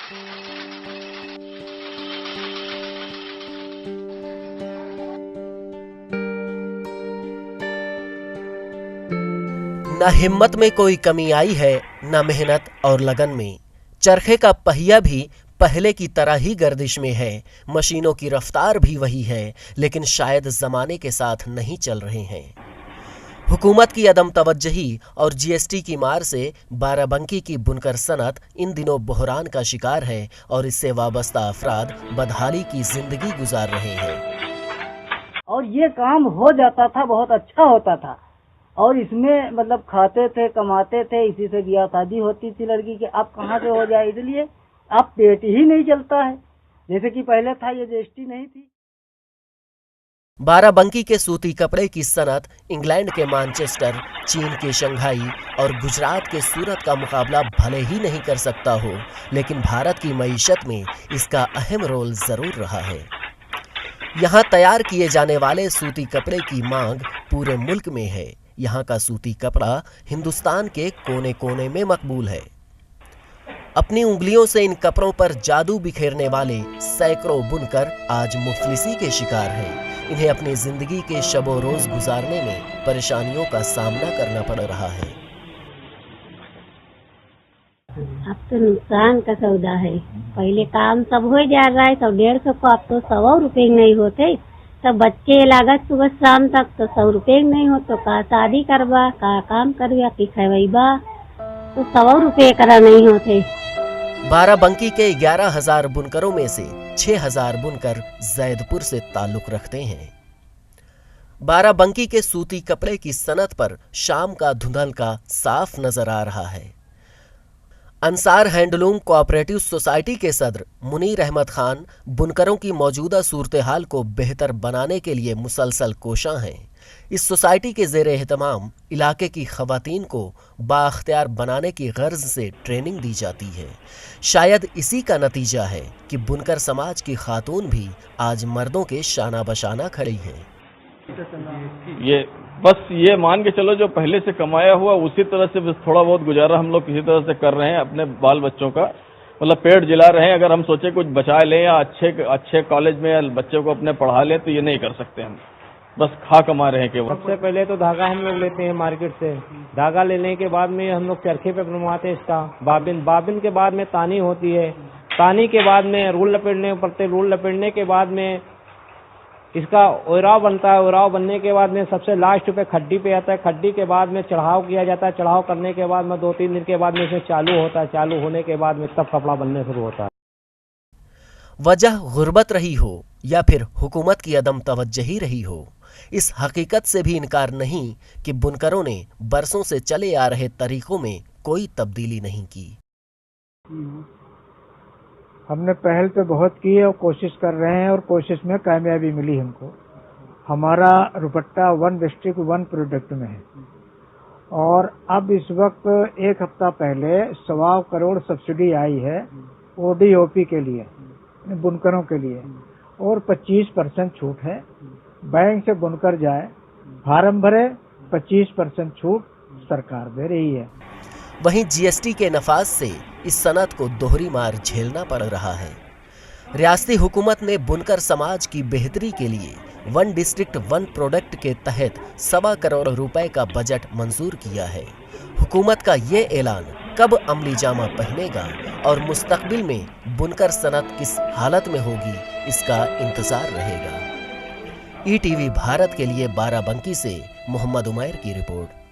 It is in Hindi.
न हिम्मत में कोई कमी आई है, न मेहनत और लगन में। चरखे का पहिया भी पहले की तरह ही गर्दिश में है, मशीनों की रफ्तार भी वही है, लेकिन शायद जमाने के साथ नहीं चल रहे हैं। हुकूमत की अदम तवज्जही और जीएसटी की मार से बाराबंकी की बुनकर सनत इन दिनों बहरान का शिकार है और इससे वाबस्ता अफराद बदहाली की जिंदगी गुजार रहे हैं। और ये काम हो जाता था, बहुत अच्छा होता था, और इसमें मतलब खाते थे, कमाते थे, इसी से ब्याह शादी होती थी लड़की की। अब कहाँ से हो जाए, इसलिए अब पेट ही नहीं चलता है जैसे कि पहले था। ये जीएसटी नहीं थी। बाराबंकी के सूती कपड़े की सनत इंग्लैंड के मैनचेस्टर, चीन के शंघाई और गुजरात के सूरत का मुकाबला भले ही नहीं कर सकता हो, लेकिन भारत की मईशत में इसका अहम रोल जरूर रहा है। यहाँ तैयार किए जाने वाले सूती कपड़े की मांग पूरे मुल्क में है। यहाँ का सूती कपड़ा हिंदुस्तान के कोने कोने में मकबूल है। अपनी उंगलियों से इन कपड़ों पर जादू बिखेरने वाले सैकड़ों बुनकर आज मुफलिसी के शिकार हैं। इन्हें अपनी जिंदगी के शबो रोज गुजारने में परेशानियों का सामना करना पड़ रहा है। अब तो नुकसान का सौदा है। पहले काम सब हो जा रहा है, 100-150 को, अब तो 100 रुपए नहीं होते। सब बच्चे लागत सुबह शाम तक, तो 100 रुपए नहीं हो तो का शादी करवा, का काम करवा, कि खैबा, तो 100 रुपए करा नहीं होते। बाराबंकी के 11,000 बुनकरों में से 6,000 बुनकर जैदपुर से ताल्लुक रखते हैं। बाराबंकी के सूती कपड़े की सनत पर शाम का धुंधलका साफ नजर आ रहा है। अंसार हैंडलूम कोऑपरेटिव सोसाइटी के सदर मुनीर अहमद खान बुनकरों की मौजूदा सूरत हाल को बेहतर बनाने के लिए मुसलसल कोशां हैं। इस सोसाइटी के ज़ेरे एहतमाम इलाके की खवातीन को बाख्तियार बनाने की गर्ज से ट्रेनिंग दी जाती है। शायद इसी का नतीजा है कि बुनकर समाज की खातून भी आज मर्दों के शाना बशाना खड़ी हैं। ये बस ये मान के चलो, जो पहले से कमाया हुआ उसी तरह से बस थोड़ा बहुत गुजारा हम लोग किसी तरह से कर रहे हैं। अपने बाल बच्चों का मतलब पेट जिला रहे हैं। अगर हम सोचे कुछ बचा लें या अच्छे कॉलेज में या बच्चों को अपने पढ़ा लें, तो ये नहीं कर सकते हम। बस खा कमा रहे हैं केवल। सबसे पहले तो धागा हम लोग लेते हैं मार्केट से। धागा लेने के बाद में हम लोग चरखे पे बनवाते हैं इसका बाबिन के बाद में तानी होती है। तानी के बाद में रूल लपेटने पड़ते। रूल लपेटने के बाद में इसका ओराव बनता है। ओराव बनने के बाद में सबसे लास्ट पे खड्डी पे आता है। खड्डी के बाद में चढ़ाव किया जाता है। चढ़ाव करने के बाद में 2-3 दिन के बाद में इसमें चालू होता है। चालू होने के बाद में तब कपड़ा बनने शुरू होता है। वजह गुर्बत रही हो या फिर हुकूमत की अदम तवज्जही रही हो, इस हकीकत से भी इनकार नहीं कि बुनकरों ने बरसों से चले आ रहे तरीकों में कोई तब्दीली नहीं की। हमने पहल तो बहुत की है और कोशिश कर रहे हैं, और कोशिश में कामयाबी मिली हमको। हमारा रुपट्टा 1 डिस्ट्रिक्ट 1 प्रोडक्ट में है, और अब इस वक्त 1 हफ्ता पहले 1.25 करोड़ सब्सिडी आई है ओडीओपी के लिए, बुनकरों के लिए, और 25% छूट है। बैंक से बुनकर जाए, फार्म भरे, 25% छूट सरकार दे रही है। वहीं जीएसटी के नफाज से इस सनत को दोहरी मार झेलना पड़ रहा है। रियासती हुकूमत ने बुनकर समाज की बेहतरी के लिए 1 डिस्ट्रिक्ट 1 प्रोडक्ट के तहत 1.25 करोड़ रुपए का बजट मंजूर किया है। हुकूमत का ये ऐलान कब अमली जामा पहनेगा और मुस्तकबिल में बुनकर सनत किस हालत में होगी, इसका इंतजार रहेगा। ईटीवी भारत के लिए बाराबंकी से मोहम्मद उमैर की रिपोर्ट।